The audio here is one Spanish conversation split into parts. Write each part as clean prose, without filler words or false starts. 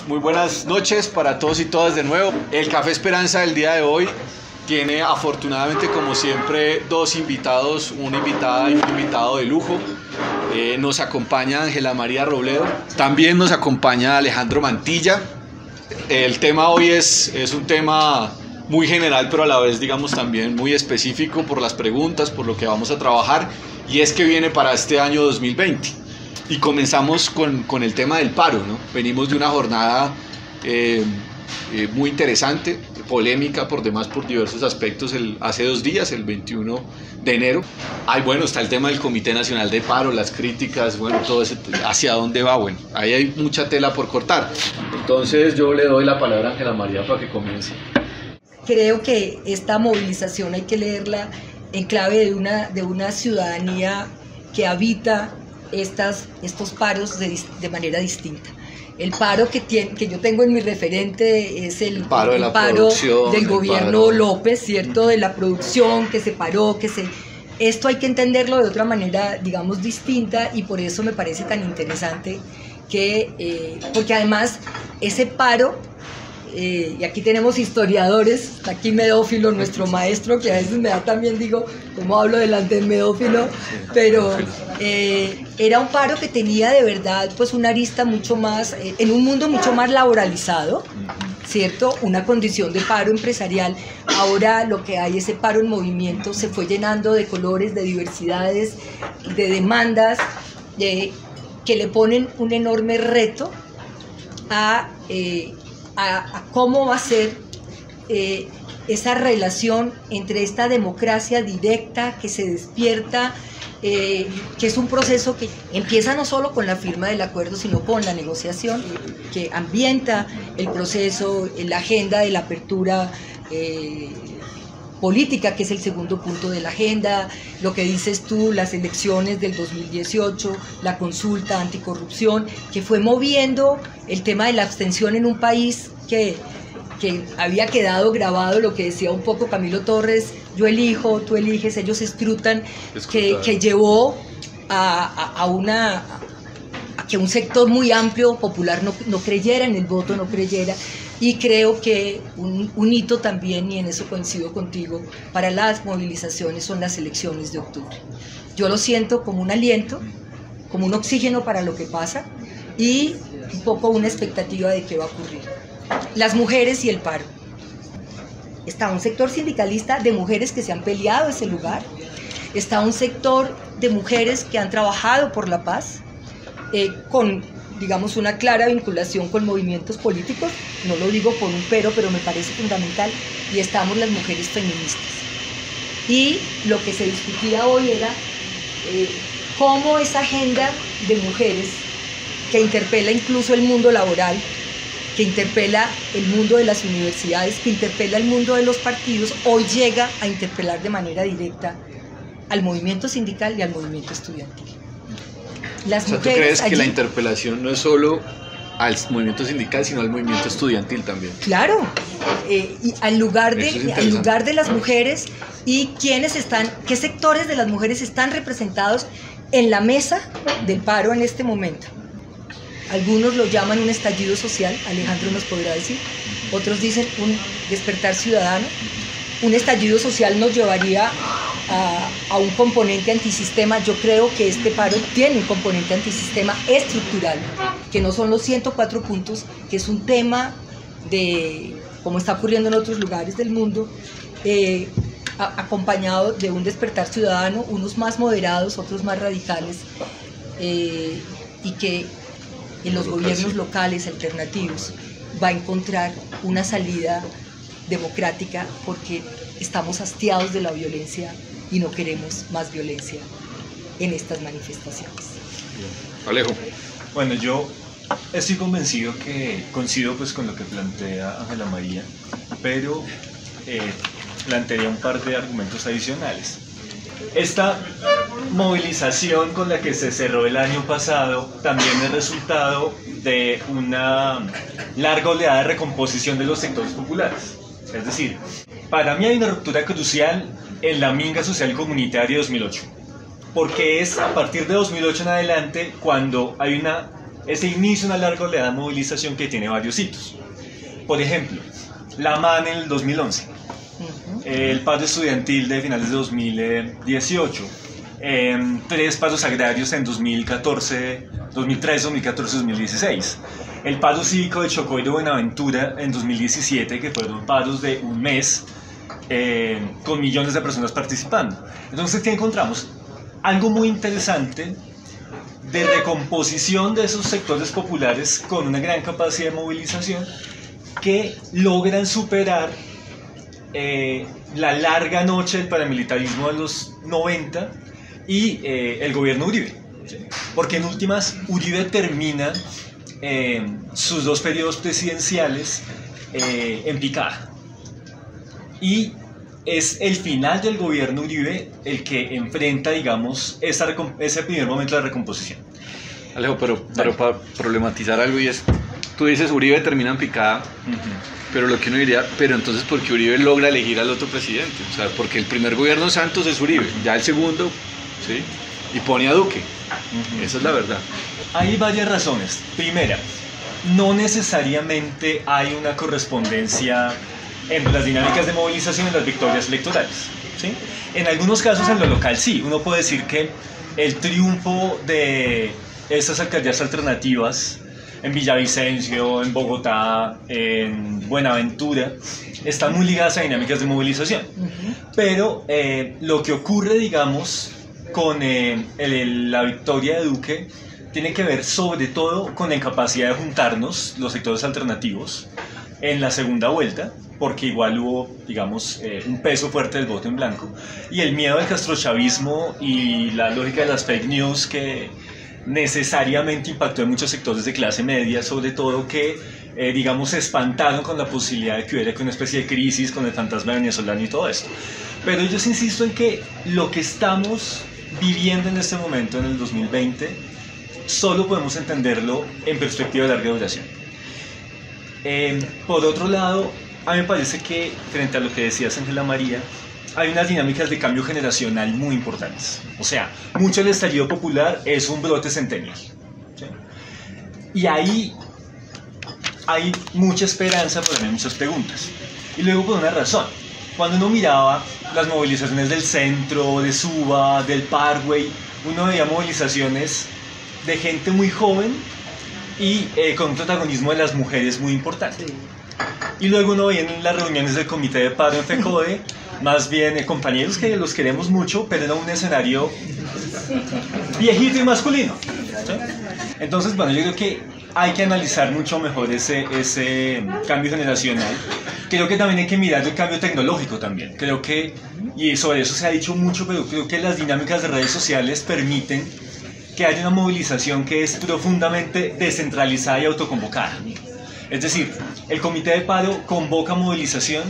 muy buenas noches para todos y todas de nuevo. El Café Esperanza del día de hoy tiene afortunadamente, como siempre, dos invitados, una invitada y un invitado de lujo. Nos acompaña Ángela María Robledo, también nos acompaña Alejandro Mantilla. El tema hoy es un tema muy general, pero a la vez, digamos, también muy específico por las preguntas, por lo que vamos a trabajar, y es que viene para este año 2020. Y comenzamos con el tema del paro, ¿no? Venimos de una jornada muy interesante, polémica por demás por diversos aspectos hace 2 días, el 21 de enero. Bueno, está el tema del Comité Nacional de Paro, las críticas, bueno, todo ese, hacia dónde va, bueno, ahí hay mucha tela por cortar. Entonces yo le doy la palabra a Ángela María para que comience. Creo que esta movilización hay que leerla en clave de una ciudadanía que habita estos paros de manera distinta. El paro que yo tengo en mi referente es el paro del gobierno López, ¿cierto? De la producción que se paró, Esto hay que entenderlo de otra manera, digamos, distinta, y por eso me parece tan interesante porque además ese paro, y aquí tenemos historiadores, está aquí Medófilo, nuestro maestro, que a veces me da también, digo, ¿cómo hablo delante de Medófilo? Pero era un paro que tenía de verdad pues una arista mucho más, en un mundo mucho más laboralizado, ¿cierto? Una condición de paro empresarial. Ahora lo que hay, ese paro en movimiento, se fue llenando de colores, de diversidades, de demandas, que le ponen un enorme reto a cómo va a ser esa relación entre esta democracia directa que se despierta, que es un proceso que empieza no solo con la firma del acuerdo, sino con la negociación, que ambienta el proceso, la agenda de la apertura política, que es el segundo punto de la agenda, lo que dices tú, las elecciones del 2018, la consulta anticorrupción, que fue moviendo el tema de la abstención en un país que había quedado grabado, lo que decía un poco Camilo Torres: yo elijo, tú eliges, ellos escrutan, que llevó a que un sector muy amplio, popular, no creyera en el voto, no creyera. Y creo que un hito también, y en eso coincido contigo, para las movilizaciones son las elecciones de octubre. Yo lo siento como un aliento, como un oxígeno para lo que pasa, y un poco una expectativa de qué va a ocurrir. Las mujeres y el paro. Está un sector sindicalista de mujeres que se han peleado ese lugar, está un sector de mujeres que han trabajado por la paz, con, digamos, una clara vinculación con movimientos políticos, no lo digo por un pero me parece fundamental, y estamos las mujeres feministas. Y lo que se discutía hoy era cómo esa agenda de mujeres, que interpela incluso el mundo laboral, que interpela el mundo de las universidades, que interpela el mundo de los partidos, hoy llega a interpelar de manera directa al movimiento sindical y al movimiento estudiantil. Las mujeres, ¿tú crees allí, que la interpelación no es solo al movimiento sindical, sino al movimiento estudiantil también? Claro, y al lugar de las mujeres, y qué sectores de las mujeres están representados en la mesa del paro en este momento? Algunos lo llaman un estallido social, Alejandro nos podrá decir, otros dicen un despertar ciudadano. Un estallido social nos llevaría a un componente antisistema. Yo creo que este paro tiene un componente antisistema estructural, que no son los 104 puntos, que es un tema de, como está ocurriendo en otros lugares del mundo, acompañado de un despertar ciudadano, unos más moderados, otros más radicales, y que en los gobiernos locales alternativos va a encontrar una salida democrática, porque estamos hastiados de la violencia y no queremos más violencia en estas manifestaciones. Alejo. Bueno, yo estoy convencido que coincido pues con lo que plantea Ángela María, pero plantearía un par de argumentos adicionales. Esta movilización con la que se cerró el año pasado también es resultado de una larga oleada de recomposición de los sectores populares. Es decir, para mí hay una ruptura crucial en la minga social y comunitaria de 2008, porque es a partir de 2008 en adelante cuando hay una ese inicio de una larga oleada de movilización que tiene varios hitos. Por ejemplo, la MAN en el 2011, el paro estudiantil de finales de 2018, 3 paros agrarios en 2014, 2013, 2014, 2016. El paro cívico de Chocó y de Buenaventura en 2017, que fueron paros de un mes, con millones de personas participando. Entonces, ¿qué encontramos? Algo muy interesante de recomposición de esos sectores populares con una gran capacidad de movilización que logran superar la larga noche del paramilitarismo de los 90 y el gobierno Uribe. ¿Sí? Porque en últimas, Uribe termina sus 2 periodos presidenciales en picada. Y es el final del gobierno Uribe el que enfrenta, digamos, ese primer momento de recomposición. Alejo, pero para problematizar algo, y es, tú dices Uribe termina en picada, pero lo que uno diría, pero entonces ¿por qué Uribe logra elegir al otro presidente? O sea, porque el primer gobierno de Santos es Uribe, ya el segundo, ¿sí? Y pone a Duque. Esa es la verdad. Hay varias razones. Primera, no necesariamente hay una correspondencia entre las dinámicas de movilización y las victorias electorales, ¿sí? En algunos casos en lo local sí, uno puede decir que el triunfo de estas alcaldías alternativas en Villavicencio, en Bogotá, en Buenaventura, están muy ligadas a dinámicas de movilización. Pero lo que ocurre, digamos, con la victoria de Duque tiene que ver sobre todo con la incapacidad de juntarnos los sectores alternativos en la segunda vuelta, porque igual hubo, digamos, un peso fuerte del voto en blanco, y el miedo del castrochavismo y la lógica de las fake news que necesariamente impactó en muchos sectores de clase media, sobre todo que, digamos, se espantaron con la posibilidad de que hubiera una especie de crisis con el fantasma venezolano y todo esto. Pero yo insisto en que lo que estamos viviendo en este momento, en el 2020, solo podemos entenderlo en perspectiva de larga duración. Por otro lado, a mí me parece que, frente a lo que decías, Ángela María, hay unas dinámicas de cambio generacional muy importantes. O sea, mucho del estallido popular es un brote centennial, ¿sí? Y ahí hay mucha esperanza, pero también muchas preguntas. Y luego por una razón. Cuando uno miraba las movilizaciones del centro, de Suba, del Parkway, uno veía movilizaciones de gente muy joven y con un protagonismo de las mujeres muy importante. Y luego uno veía en las reuniones del comité de paro en FECODE más bien compañeros que los queremos mucho, pero era un escenario viejito y masculino, ¿sí? Entonces, bueno, yo creo que hay que analizar mucho mejor ese cambio generacional. Creo que también hay que mirar el cambio tecnológico también. Creo que, y sobre eso se ha dicho mucho, pero creo que las dinámicas de redes sociales permiten que haya una movilización que es profundamente descentralizada y autoconvocada. Es decir, el comité de paro convoca movilización,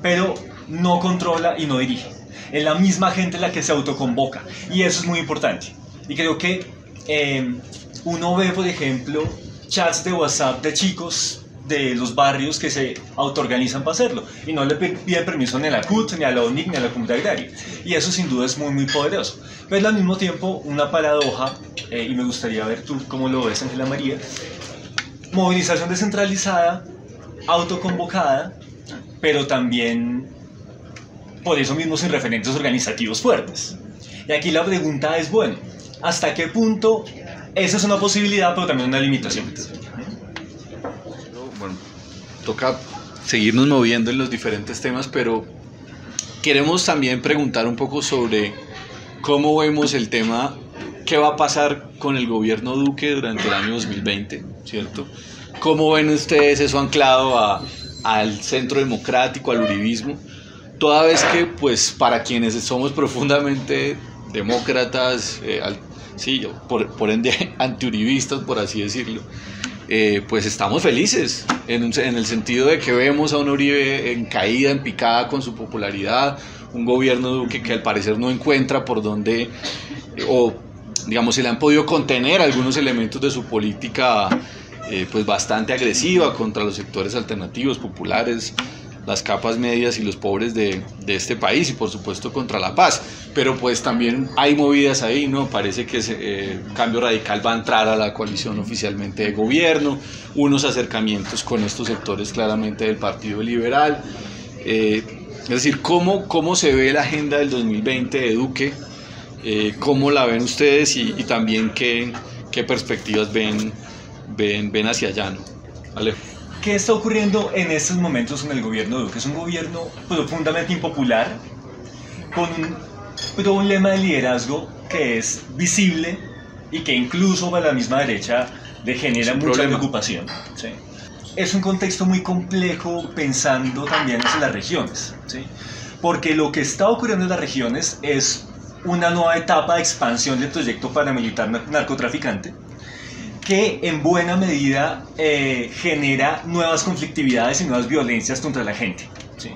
pero no controla y no dirige. Es la misma gente la que se autoconvoca, y eso es muy importante. Y creo que uno ve, por ejemplo, chats de WhatsApp de chicos de los barrios que se autoorganizan para hacerlo y no le piden permiso ni a la CUT, ni a la ONIC, ni a la comunidad agraria, y eso sin duda es muy muy poderoso. Pero al mismo tiempo una paradoja, y me gustaría ver tú cómo lo ves, Ángela María: movilización descentralizada, autoconvocada, pero también por eso mismo sin referentes organizativos fuertes. Y aquí la pregunta es, bueno, ¿hasta qué punto esa es una posibilidad, pero también una limitación? Bueno, toca seguirnos moviendo en los diferentes temas, pero queremos también preguntar un poco sobre cómo vemos el tema, qué va a pasar con el gobierno Duque durante el año 2020, ¿cierto? ¿Cómo ven ustedes eso anclado al centro democrático, al uribismo? Toda vez que, pues, para quienes somos profundamente demócratas, sí, por ende antiuribistas, por así decirlo, pues estamos felices en el sentido de que vemos a un Uribe en caída, en picada con su popularidad, un gobierno Duque que al parecer no encuentra por dónde, o digamos se le han podido contener algunos elementos de su política pues bastante agresiva contra los sectores alternativos, populares, las capas medias y los pobres de este país y por supuesto contra la paz, pero pues también hay movidas ahí, ¿no? Parece que Cambio Radical va a entrar a la coalición oficialmente de gobierno, unos acercamientos con estos sectores claramente del Partido Liberal, es decir, ¿cómo se ve la agenda del 2020 de Duque? ¿Cómo la ven ustedes y también qué perspectivas ven hacia allá, ¿no? Alejo. ¿Qué está ocurriendo en estos momentos en el gobierno de Duque? Es un gobierno profundamente impopular, con un problema de liderazgo que es visible y que incluso para la misma derecha le genera mucha preocupación. ¿Sí? Es un contexto muy complejo pensando también en las regiones, ¿sí? Porque lo que está ocurriendo en las regiones es una nueva etapa de expansión del proyecto paramilitar narcotraficante, que en buena medida genera nuevas conflictividades y nuevas violencias contra la gente, ¿sí?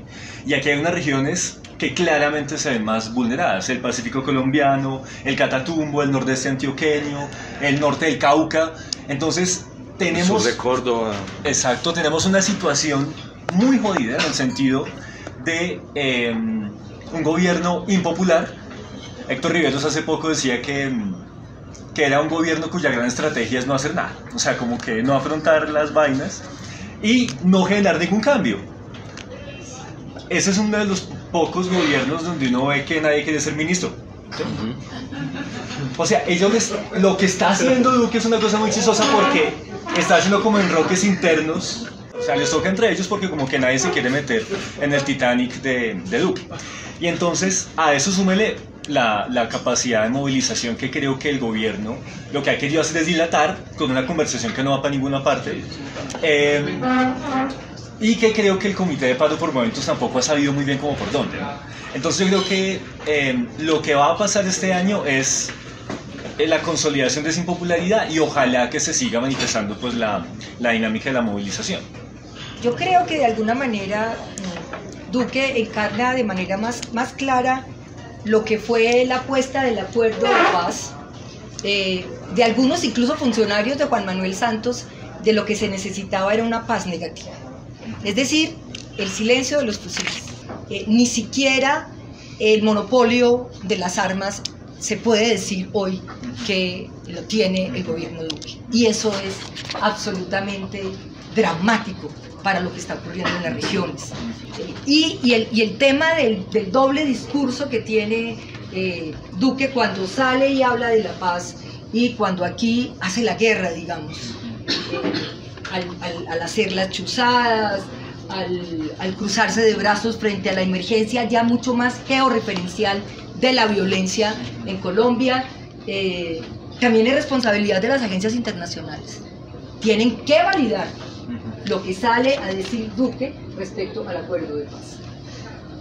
Y aquí hay unas regiones que claramente se ven más vulneradas: el Pacífico colombiano, el Catatumbo, el nordeste antioqueño, el norte del Cauca. Entonces tenemos... Sur de Córdoba. Exacto, tenemos una situación muy jodida en el sentido de un gobierno impopular. Héctor Riveros hace poco decía que era un gobierno cuya gran estrategia es no hacer nada, o sea, como que no afrontar las vainas y no generar ningún cambio. Ese es uno de los pocos gobiernos donde uno ve que nadie quiere ser ministro, ¿sí? O sea, lo que está haciendo Duque es una cosa muy chistosa porque está haciendo como enroques internos, o sea, les toca entre ellos porque como que nadie se quiere meter en el Titanic de Duque. Y entonces a eso súmele la capacidad de movilización que creo que el gobierno lo que ha querido hacer es dilatar con una conversación que no va para ninguna parte, y que creo que el Comité de Paro por momentos tampoco ha sabido muy bien cómo por dónde, ¿no? Entonces yo creo que lo que va a pasar este año es la consolidación de esa impopularidad y ojalá que se siga manifestando pues la dinámica de la movilización. Yo creo que de alguna manera Duque encarna de manera más clara lo que fue la apuesta del acuerdo de paz, de algunos incluso funcionarios de Juan Manuel Santos, de lo que se necesitaba era una paz negativa. Es decir, el silencio de los fusiles. Ni siquiera el monopolio de las armas se puede decir hoy que lo tiene el gobierno de Duque. Y eso es absolutamente dramático para lo que está ocurriendo en las regiones. Y el tema del doble discurso que tiene Duque cuando sale y habla de la paz y cuando aquí hace la guerra, digamos, al hacer las chuzadas, al cruzarse de brazos frente a la emergencia ya mucho más georreferencial de la violencia en Colombia. También es responsabilidad de las agencias internacionales. Tienen que validar lo que sale a decir Duque respecto al acuerdo de paz,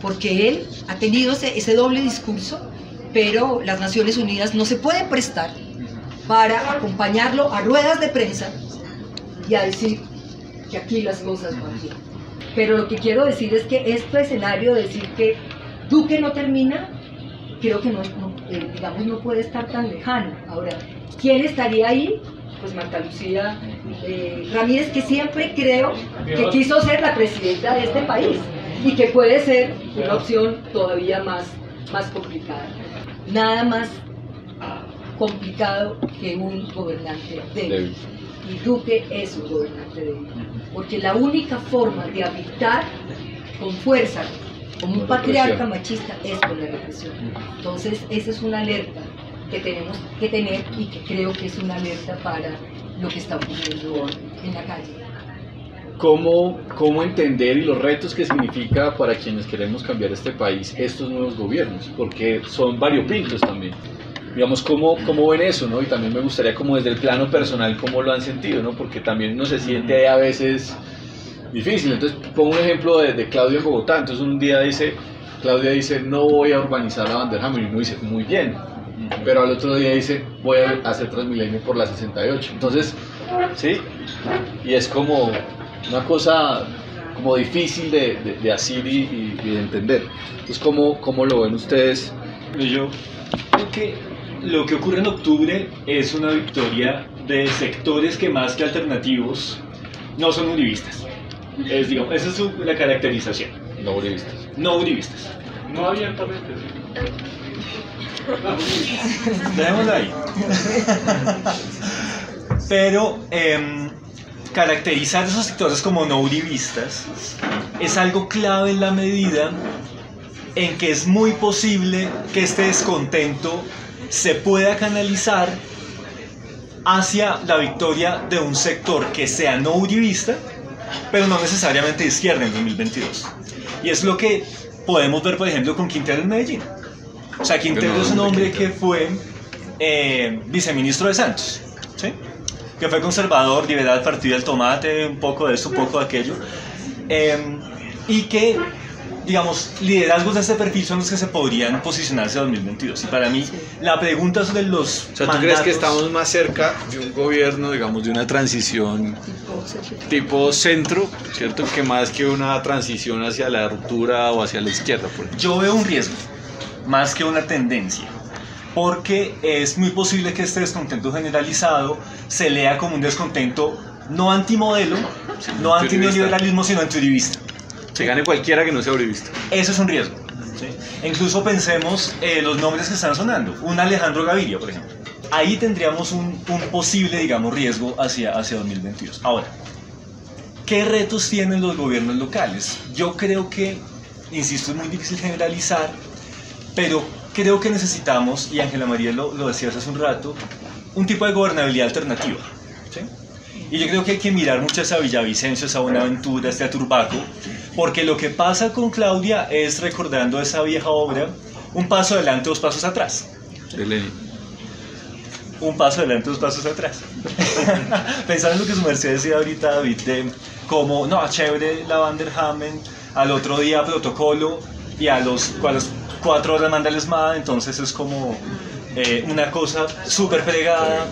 porque él ha tenido ese doble discurso, pero las Naciones Unidas no se pueden prestar para acompañarlo a ruedas de prensa y a decir que aquí las cosas van bien. Pero lo que quiero decir es que este escenario de decir que Duque no termina, creo que digamos, no puede estar tan lejano. Ahora, ¿quién estaría ahí? Pues Marta Lucía Ramírez, que siempre creo que quiso ser la presidenta de este país y que puede ser una opción todavía más complicada. Nada más complicado que un gobernante débil. Y Duque es un gobernante débil, porque la única forma de habitar con fuerza como un patriarca machista es con la represión. Entonces esa es una alerta que tenemos que tener y que creo que es una alerta para lo que está ocurriendo en la calle. ¿Cómo entender y los retos que significa para quienes queremos cambiar este país estos nuevos gobiernos? Porque son variopintos también. Digamos, ¿cómo ven eso, ¿no? Y también me gustaría como desde el plano personal cómo lo han sentido, ¿no? Porque también uno se siente a veces difícil. Entonces pongo un ejemplo de Claudia en Bogotá. Entonces un día Claudia dice, no voy a urbanizar la Vanderhammer, y uno dice, muy bien. Pero al otro día dice, voy a hacer Transmilenio por la 68. Entonces, sí, y es como una cosa como difícil de asir y de entender. Entonces, ¿cómo lo ven ustedes? Yo creo que lo que ocurre en octubre es una victoria de sectores que más que alternativos no son uribistas. Digamos, esa es la caracterización. No uribistas. No uribistas. No abiertamente. Dejémoslo ahí. Pero caracterizar esos sectores como no uribistas es algo clave en la medida en que es muy posible que este descontento se pueda canalizar hacia la victoria de un sector que sea no uribista, pero no necesariamente de izquierda en 2022. Y es lo que podemos ver, por ejemplo, con Quintero en Medellín. O sea, Quintero es un hombre que fue viceministro de Santos, ¿sí? Que fue conservador, liberal, partido del tomate, un poco de esto, un poco de aquello, y que, digamos, liderazgos de este perfil son los que se podrían posicionarse en 2022. Y para mí, la pregunta sobre los O sea, ¿tú crees que estamos más cerca de un gobierno, digamos, de una transición tipo centro, ¿cierto? Que más que una transición hacia la ruptura o hacia la izquierda, por ejemplo? Yo veo un riesgo, más que una tendencia, porque es muy posible que este descontento generalizado se lea como un descontento no antimodelo, no antineoliberalismo, sino antiuribista. Se gane cualquiera que no sea uribista. Eso es un riesgo, ¿sí? E incluso pensemos los nombres que están sonando. Un Alejandro Gaviria, por ejemplo. Ahí tendríamos un posible, digamos, riesgo hacia 2022. Ahora, ¿qué retos tienen los gobiernos locales? Yo creo que, insisto, es muy difícil generalizar, pero creo que necesitamos, y Ángela María lo decías hace un rato, un tipo de gobernabilidad alternativa, ¿sí? Y yo creo que hay que mirar mucho hacia Villavicencio, hacia Buenaventura, hacia Turbaco, porque lo que pasa con Claudia es, recordando esa vieja obra, un paso adelante, dos pasos atrás. De Lenin. Un paso adelante, dos pasos atrás. Pensando en lo que su merced decía ahorita, David, de cómo, no, chévere la Van der Hamen, al otro día protocolo, y a las 4 horas manda el ESMAD, entonces es como una cosa súper fregada,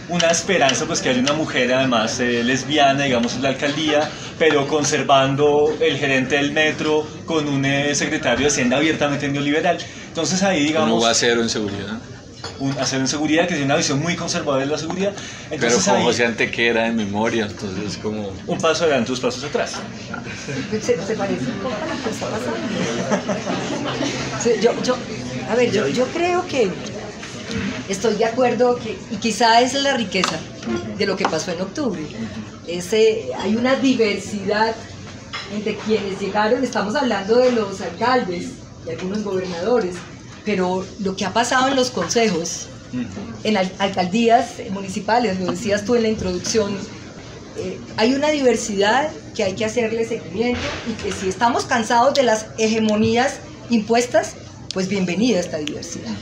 una esperanza pues que haya una mujer además lesbiana, digamos, en la alcaldía, pero conservando el gerente del metro con un secretario de Hacienda abiertamente neoliberal. Entonces ahí, digamos... Un acero en seguridad. Un acero en seguridad, que tiene una visión muy conservadora de la seguridad. Entonces, pero como ahí, José Antequera en memoria, entonces es como... un paso adelante, dos pasos atrás. Se parece un poco a lo que está pasando. Sí, a ver, yo creo que estoy de acuerdo y quizá esa es la riqueza de lo que pasó en octubre. Hay una diversidad entre quienes llegaron, estamos hablando de los alcaldes y algunos gobernadores, pero lo que ha pasado en los consejos, en alcaldías municipales, lo decías tú en la introducción, hay una diversidad que hay que hacerle seguimiento y que si estamos cansados de las hegemonías impuestas, pues bienvenida a esta diversidad.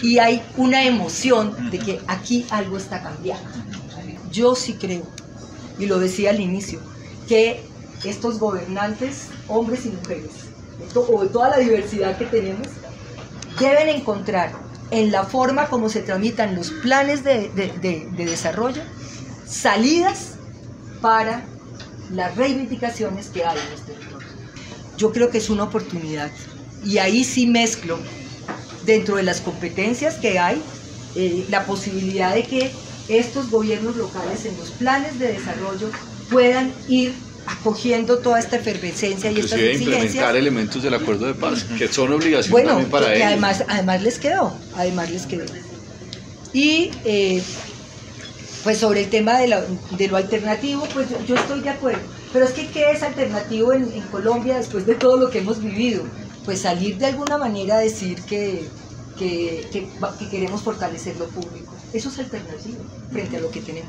Y hay una emoción de que aquí algo está cambiando. Yo sí creo, y lo decía al inicio, que estos gobernantes, hombres y mujeres, o de toda la diversidad que tenemos, deben encontrar en la forma como se tramitan los planes de desarrollo salidas para las reivindicaciones que hay en los territorios. Yo creo que es una oportunidad y ahí sí mezclo dentro de las competencias que hay la posibilidad de que estos gobiernos locales en los planes de desarrollo puedan ir acogiendo toda esta efervescencia y estas exigencias. Implementar elementos del acuerdo de paz, que son obligaciones bueno, también para ellos. Además les quedó. Y pues sobre el tema de lo alternativo, pues yo estoy de acuerdo. Pero es que ¿qué es alternativo en Colombia después de todo lo que hemos vivido? Pues salir de alguna manera a decir que queremos fortalecer lo público. Eso es alternativo frente a lo que tenemos.